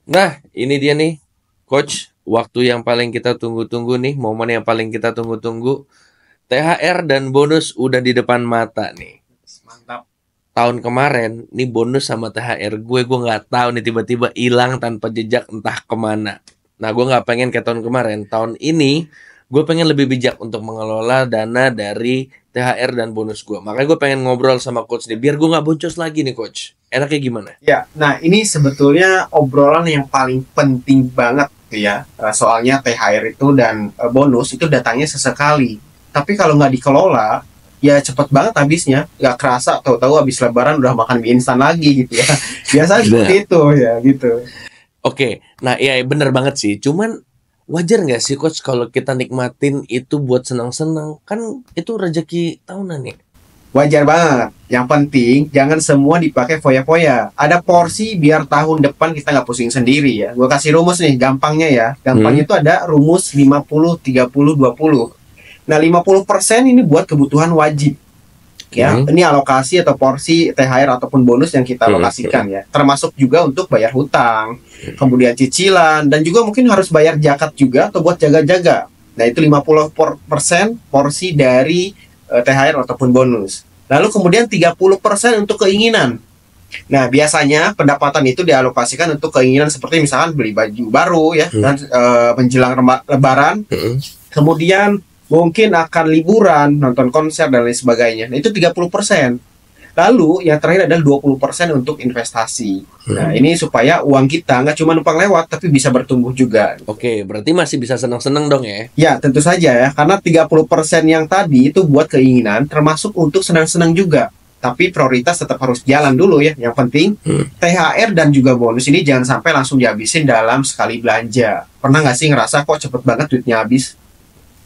Nah, ini dia nih, Coach. Waktu yang paling kita tunggu-tunggu nih, momen yang paling kita tunggu-tunggu. THR dan bonus udah di depan mata nih. Mantap. Tahun kemarin, nih bonus sama THR gue nggak tahu nih tiba-tiba hilang tanpa jejak entah kemana. Nah, gue nggak pengen kayak tahun kemarin. Tahun ini, gue pengen lebih bijak untuk mengelola dana dari THR dan bonus gue. Makanya gue pengen ngobrol sama Coach nih, biar gue nggak boncos lagi nih, Coach. Enaknya gimana? Ya, nah ini sebetulnya obrolan yang paling penting banget tuh ya. Soalnya THR itu dan bonus itu datangnya sesekali. Tapi kalau nggak dikelola, ya cepet banget habisnya. Nggak kerasa, tahu-tahu habis Lebaran udah makan mie instan lagi gitu ya. Biasanya seperti Nah, itu ya gitu. oke. Nah, iya bener banget sih. Cuman wajar nggak sih, Coach, kalau kita nikmatin itu buat senang-senang? Kan itu rezeki tahunan ya. Wajar banget. Yang penting jangan semua dipakai foya-foya. Ada porsi biar tahun depan kita nggak pusing sendiri ya. Gue kasih rumus nih, gampangnya ya. Hmm? Gampangnya itu ada rumus 50-30-20. Nah, 50% ini buat kebutuhan wajib. Ya, Oke. ini alokasi atau porsi THR ataupun bonus yang kita Hmm, hmm, alokasikan ya. Termasuk juga untuk bayar hutang, kemudian cicilan, dan juga mungkin harus bayar zakat juga atau buat jaga-jaga. Nah, itu 50% porsi dari THR ataupun bonus. Lalu kemudian 30% untuk keinginan. Nah, biasanya pendapatan itu dialokasikan untuk keinginan seperti misalkan beli baju baru ya, hmm, dan menjelang Lebaran. hmm. Kemudian mungkin akan liburan, nonton konser dan lain sebagainya. Nah, itu 30%. Lalu yang terakhir adalah 20% untuk investasi. Nah, Hmm. ini supaya uang kita nggak cuma numpang lewat, tapi bisa bertumbuh juga. Oke, berarti masih bisa senang-senang dong ya. Ya, tentu saja ya, karena 30% yang tadi itu buat keinginan, termasuk untuk senang-senang juga. Tapi prioritas tetap harus jalan dulu ya. Yang penting, Hmm. THR dan juga bonus ini jangan sampai langsung dihabisin dalam sekali belanja. Pernah nggak sih ngerasa kok cepet banget duitnya habis?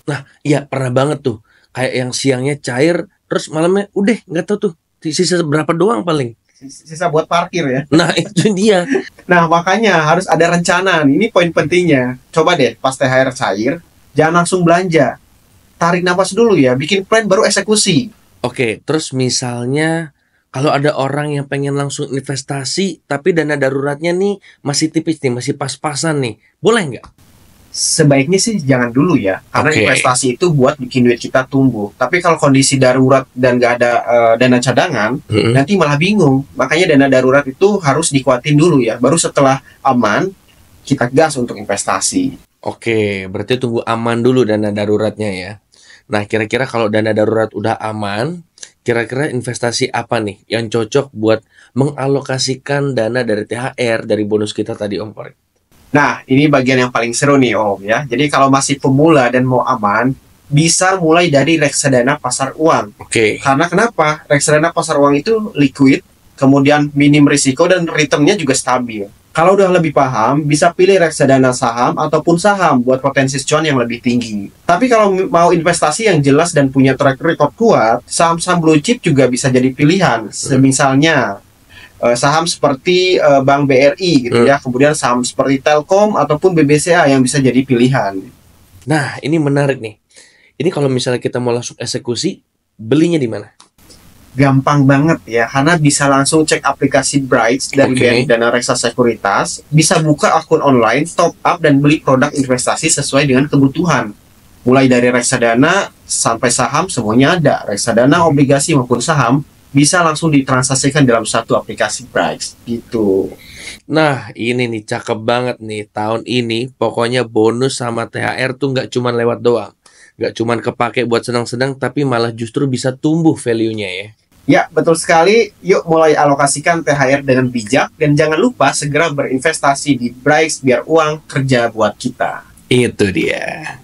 Nah, iya pernah banget tuh. Kayak yang siangnya cair, terus malamnya udah nggak tahu tuh sisa berapa doang paling. Sisa buat parkir ya. Nah, itu dia. Nah, makanya harus ada rencana. Ini poin pentingnya. Coba deh, pas THR cair, jangan langsung belanja. Tarik nafas dulu ya, bikin plan baru eksekusi. Oke, terus misalnya kalau ada orang yang pengen langsung investasi, tapi dana daruratnya nih masih tipis nih, masih pas-pasan nih, boleh nggak? Sebaiknya sih jangan dulu ya, karena Oke. investasi itu buat bikin duit kita tumbuh. Tapi kalau kondisi darurat dan nggak ada dana cadangan, Mm-mm. nanti malah bingung. Makanya dana darurat itu harus dikuatin dulu ya. Baru setelah aman, kita gas untuk investasi. Oke, berarti tunggu aman dulu dana daruratnya ya. Nah, kira-kira kalau dana darurat udah aman, kira-kira investasi apa nih yang cocok buat mengalokasikan dana dari THR, dari bonus kita tadi, Om Korik? Nah, ini bagian yang paling seru nih Om ya. Jadi kalau masih pemula dan mau aman, bisa mulai dari reksadana pasar uang. Oke. Karena kenapa? Reksadana pasar uang itu liquid, kemudian minim risiko dan returnnya juga stabil. Kalau udah lebih paham, bisa pilih reksadana saham ataupun saham buat potensi cuan yang lebih tinggi. Tapi kalau mau investasi yang jelas dan punya track record kuat, saham-saham blue chip juga bisa jadi pilihan. Misalnya saham seperti Bank BRI gitu Hmm. ya, kemudian saham seperti Telkom ataupun BBCA yang bisa jadi pilihan. Nah, ini menarik nih. Ini kalau misalnya kita mau langsung eksekusi, belinya di mana? Gampang banget ya, karena bisa langsung cek aplikasi Bright dari Oke. BRI Dana Reksa Sekuritas, bisa buka akun online, top up dan beli produk investasi sesuai dengan kebutuhan. Mulai dari reksadana sampai saham semuanya ada. Reksadana, obligasi maupun saham bisa langsung ditransaksikan dalam satu aplikasi Bright gitu. Nah, ini nih cakep banget nih. Tahun ini pokoknya bonus sama THR tuh nggak cuman lewat doang. Nggak cuman kepake buat senang-senang, tapi malah justru bisa tumbuh value-nya ya. Ya, betul sekali. Yuk mulai alokasikan THR dengan bijak dan jangan lupa segera berinvestasi di Bright biar uang kerja buat kita. Itu dia.